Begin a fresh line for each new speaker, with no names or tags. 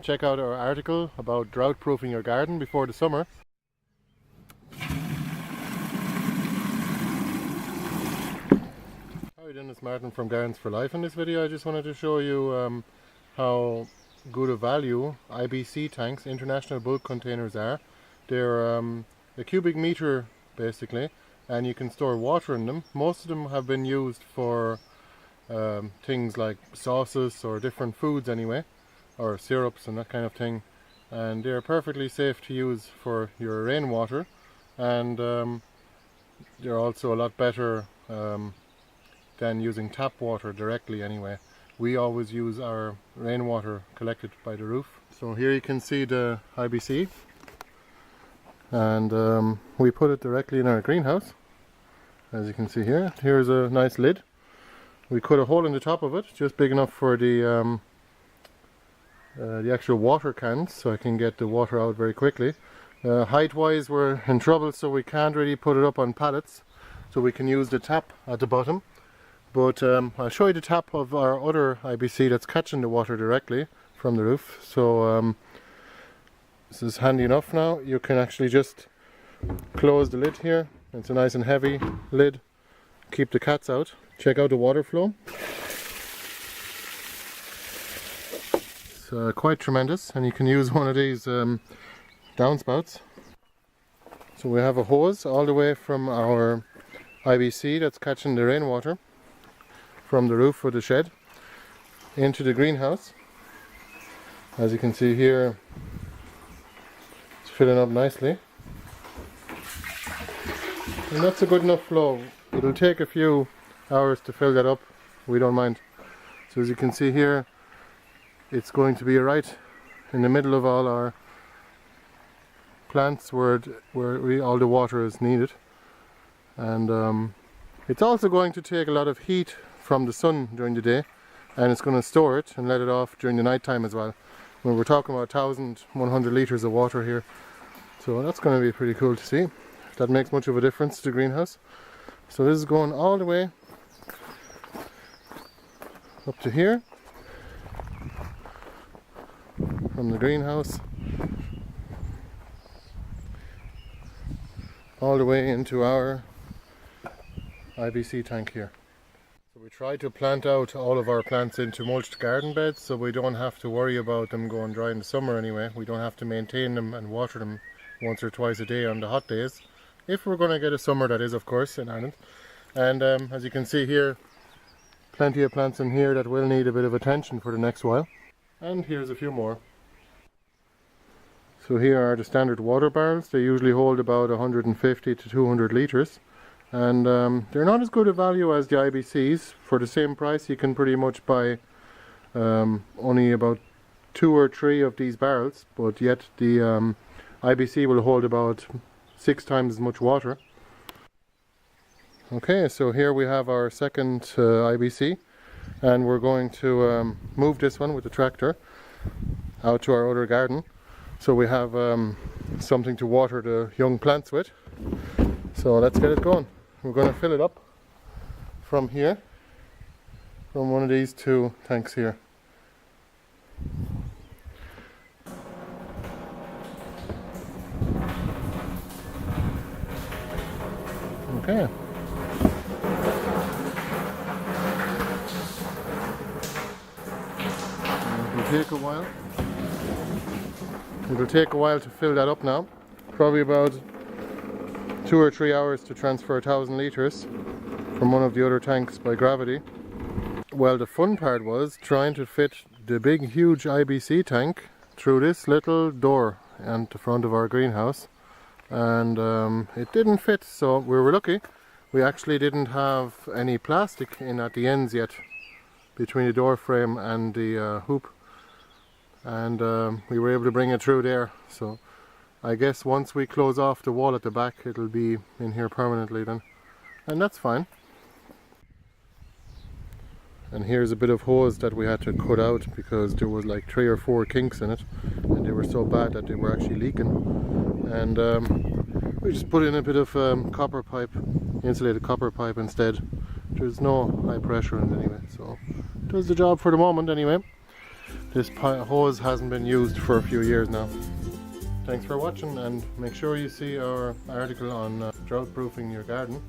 Check out our article about drought proofing your garden before the summer. How are you doing? It's Martin from Gardens for Life. In this video I just wanted to show you how good a value IBC tanks, international bulk containers, are. They're a cubic meter basically, and you can store water in them. Most of them have been used for things like sauces or different foods anyway, or syrups and that kind of thing, and they're perfectly safe to use for your rainwater, and they're also a lot better than using tap water directly anyway. We always use our rainwater collected by the roof. So here you can see the IBC, and we put it directly in our greenhouse, as you can see here. Here's a nice lid. We cut a hole in the top of it, just big enough for the actual water cans, so I can get the water out very quickly. Height wise we're in trouble, so we can't really put it up on pallets, so we can use the tap at the bottom. But I'll show you the tap of our other IBC that's catching the water directly from the roof. So this is handy enough now. You can actually just close the lid here. It's a nice and heavy lid, keep the cats out. Check out the water flow. Quite tremendous, and you can use one of these downspouts. So we have a hose all the way from our IBC that's catching the rainwater from the roof of the shed into the greenhouse. As you can see here, it's filling up nicely, and that's a good enough flow. It'll take a few hours to fill that up, we don't mind. So as you can see here, it's going to be right in the middle of all our plants where all the water is needed. And it's also going to take a lot of heat from the sun during the day, and it's going to store it and let it off during the night time as well. When we're talking about 1,100 litres of water here, so that's going to be pretty cool to see if that makes much of a difference to the greenhouse. So this is going all the way up to here from the greenhouse all the way into our IBC tank here. So we try to plant out all of our plants into mulched garden beds, so we don't have to worry about them going dry in the summer anyway. We don't have to maintain them and water them once or twice a day on the hot days, if we're going to get a summer, that is, of course, in Ireland. And as you can see here, plenty of plants in here that will need a bit of attention for the next while. And here's a few more. So here are the standard water barrels. They usually hold about 150 to 200 litres, and they're not as good a value as the IBCs. For the same price you can pretty much buy only about 2 or 3 of these barrels, but yet the IBC will hold about 6 times as much water. Okay, so here we have our second IBC, and we're going to move this one with the tractor out to our other garden. So we have something to water the young plants with. So let's get it going. We're going to fill it up from here, from one of these 2 tanks here. Okay. It'll take a while. It'll take a while to fill that up now. Probably about 2 or 3 hours to transfer 1,000 litres from one of the other tanks by gravity. Well, the fun part was trying to fit the big huge IBC tank through this little door at the front of our greenhouse, and it didn't fit, so we were lucky. We actually didn't have any plastic in at the ends yet, between the door frame and the hoop, and we were able to bring it through there. So I guess once we close off the wall at the back, it'll be in here permanently then, and that's fine. And here's a bit of hose that we had to cut out because there was like 3 or 4 kinks in it, and they were so bad that they were actually leaking. And we just put in a bit of copper pipe, insulated copper pipe instead. There's no high pressure in it anyway, so it does the job for the moment anyway. This hose hasn't been used for a few years now. Thanks for watching, and make sure you see our article on drought proofing your garden.